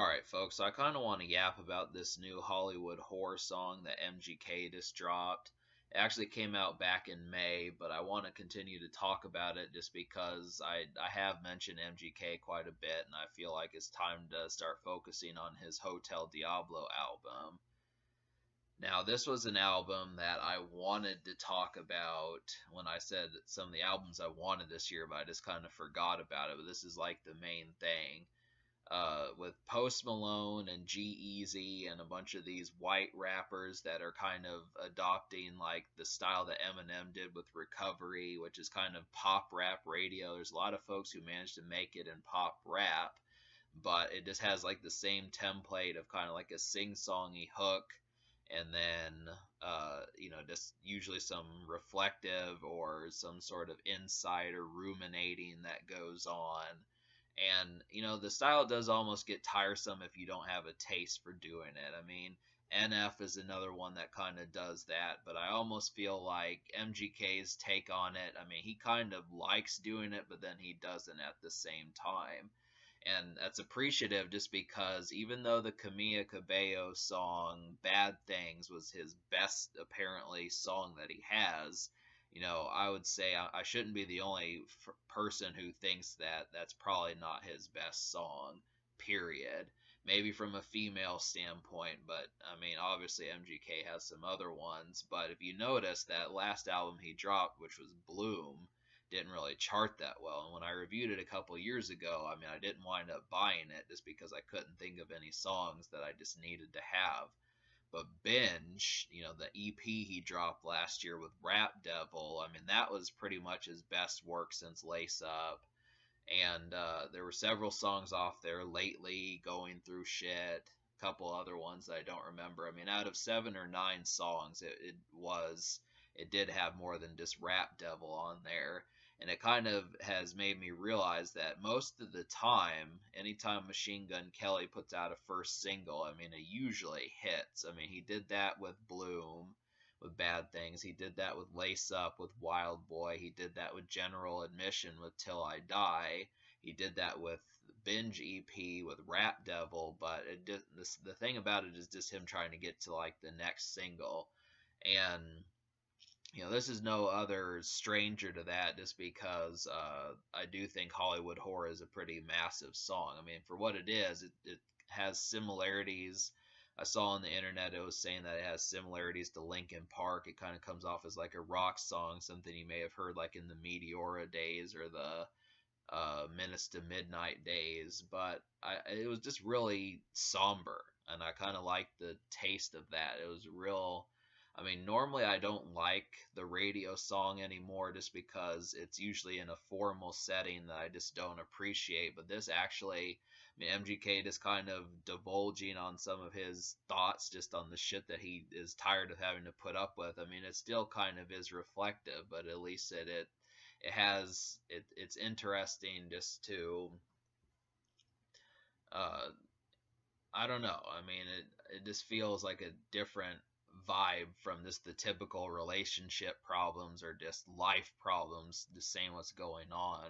Alright, folks, so I kind of want to yap about this new Hollywood Whore song that MGK just dropped. It actually came out back in May, but I want to continue to talk about it just because I have mentioned MGK quite a bit, and I feel like it's time to start focusing on his Hotel Diablo album. Now, this was an album that I wanted to talk about when I said some of the albums I wanted this year, but I just kind of forgot about it. But this is like the main thing with Post Malone and G-Eazy and a bunch of these white rappers that are kind of adopting like the style that Eminem did with Recovery, which is kind of pop rap radio. There's a lot of folks who managed to make it in pop rap, but it just has like the same template of kind of like a sing-songy hook and then just usually some reflective or some sort of insight or ruminating that goes on. And, the style does almost get tiresome if you don't have a taste for doing it. I mean, NF is another one that kind of does that, but I almost feel like MGK's take on it, I mean, he kind of likes doing it, but then he doesn't at the same time. And that's appreciative just because even though the Camila Cabello song Bad Things was his best, apparently, song that he has, I would say I shouldn't be the only person who thinks that that's probably not his best song, period. Maybe from a female standpoint, but I mean, obviously MGK has some other ones. But if you notice, that last album he dropped, which was Bloom, didn't really chart that well. And when I reviewed it a couple years ago, I mean, I didn't wind up buying it just because I couldn't think of any songs that I just needed to have. But Binge, the EP he dropped last year with Rap Devil, I mean, that was pretty much his best work since Lace Up. And there were several songs off there lately, Going Through Shit, a couple other ones that I don't remember. I mean, out of 7 or 9 songs, it did have more than just Rap Devil on there. And it kind of has made me realize that most of the time, anytime Machine Gun Kelly puts out a first single, I mean, it usually hits. I mean, he did that with Bloom, with Bad Things. He did that with Lace Up, with Wild Boy. He did that with General Admission, with Till I Die. He did that with Binge EP, with Rap Devil. But the thing about it is just him trying to get to like the next single. And this is no other stranger to that just because I do think Hollywood Whore is a pretty massive song. I mean, for what it is, it has similarities. I saw on the internet it was saying that it has similarities to Linkin Park. It kind of comes off as like a rock song, something you may have heard like in the Meteora days or the Minutes to Midnight days. But it was just really somber, and I kind of liked the taste of that. It was real. I mean, normally I don't like the radio song anymore just because it's usually in a formal setting that I just don't appreciate. But this actually, I mean, MGK just kind of divulging on some of his thoughts just on the shit that he is tired of having to put up with. I mean, it still kind of is reflective, but at least it's interesting just to, uh, I don't know. I mean, it just feels like a different vibe from just the typical relationship problems or just life problems, just saying what's going on.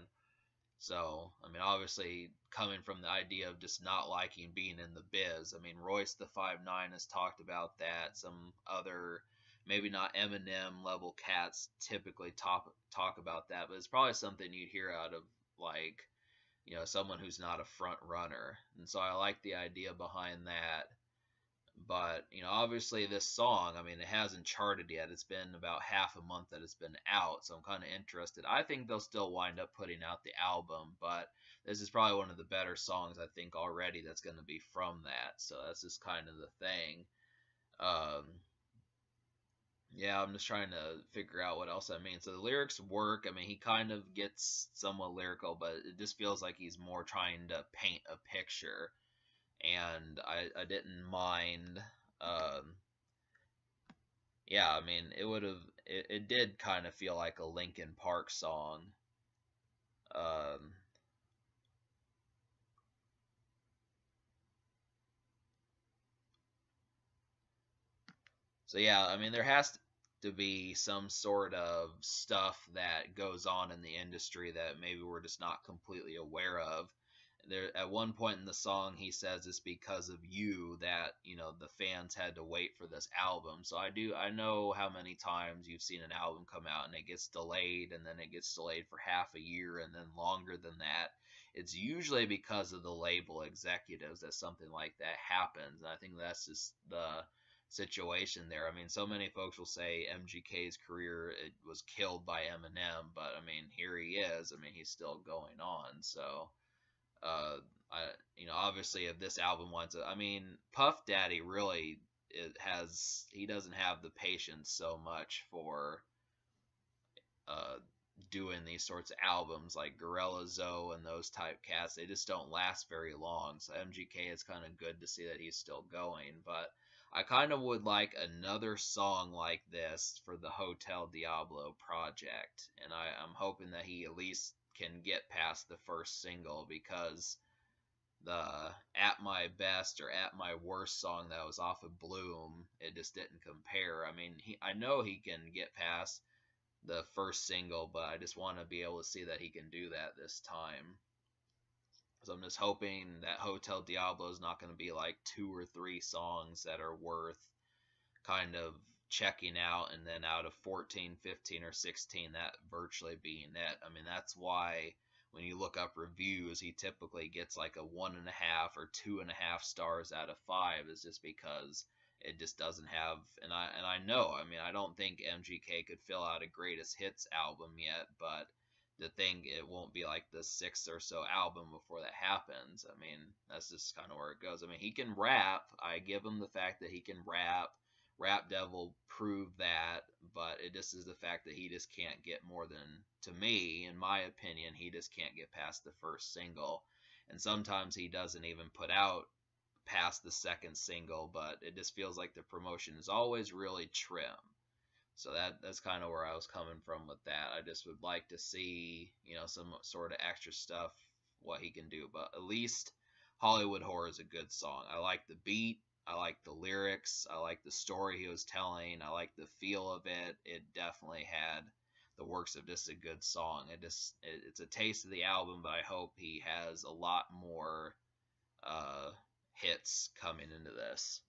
So, I mean, obviously, coming from the idea of just not liking being in the biz. I mean, Royce the 5'9" has talked about that. Some other, maybe not Eminem level cats typically talk about that, but it's probably something you'd hear out of like, someone who's not a front runner. And so I like the idea behind that. But, obviously this song, I mean, it hasn't charted yet. It's been about half a month that it's been out, so I'm kind of interested. I think they'll still wind up putting out the album, but this is probably one of the better songs I think already that's going to be from that. So that's just kind of the thing. Um, yeah, I'm just trying to figure out what else I mean. So the lyrics work. I mean, he kind of gets somewhat lyrical, but it just feels like he's more trying to paint a picture, and I didn't mind. Um, yeah, I mean, it did kind of feel like a Linkin Park song. Um, so yeah, I mean, there has to be some sort of stuff that goes on in the industry that maybe we're just not completely aware of. there at one point in the song he says it's because of you that the fans had to wait for this album. So I know how many times you've seen an album come out and it gets delayed, and then it gets delayed for half a year and then longer than that. It's usually because of the label executives that something like that happens, and I think that's just the situation there. I mean, so many folks will say MGK's career it was killed by Eminem, but I mean, here he is. I mean, he's still going on. So uh, I, obviously, if this album wants it, I mean, Puff Daddy really he doesn't have the patience so much for uh, doing these sorts of albums like Gorilla Zoe and those type cats. They just don't last very long. So MGK is kind of good to see that he's still going, but I kind of would like another song like this for the Hotel Diablo project, and I'm hoping that he at least can get past the first single, because the At My Best or At My Worst song that was off of Bloom, it just didn't compare. I mean, I know he can get past the first single, but I just want to be able to see that he can do that this time. So I'm just hoping that Hotel Diablo is not going to be like 2 or 3 songs that are worth kind of checking out, and then out of 14, 15, or 16, that virtually being it. I mean, that's why when you look up reviews, he typically gets like a 1.5 or 2.5 stars out of 5, is just because it just doesn't have. And I know, I mean, I don't think MGK could fill out a greatest hits album yet, but the thing, it won't be like the 6th or so album before that happens. I mean, that's just kind of where it goes. I mean, he can rap. I give him the fact that he can rap. Rap Devil proved that, but it just is the fact that he just can't get more than, to me, in my opinion, he just can't get past the first single. And sometimes he doesn't even put out past the second single, but it just feels like the promotion is always really trim. So that's kind of where I was coming from with that. I just would like to see, some sort of extra stuff, what he can do. But at least Hollywood Horror is a good song. I like the beat. I like the lyrics. I like the story he was telling. I like the feel of it. It definitely had the works of just a good song. It's a taste of the album, but I hope he has a lot more hits coming into this.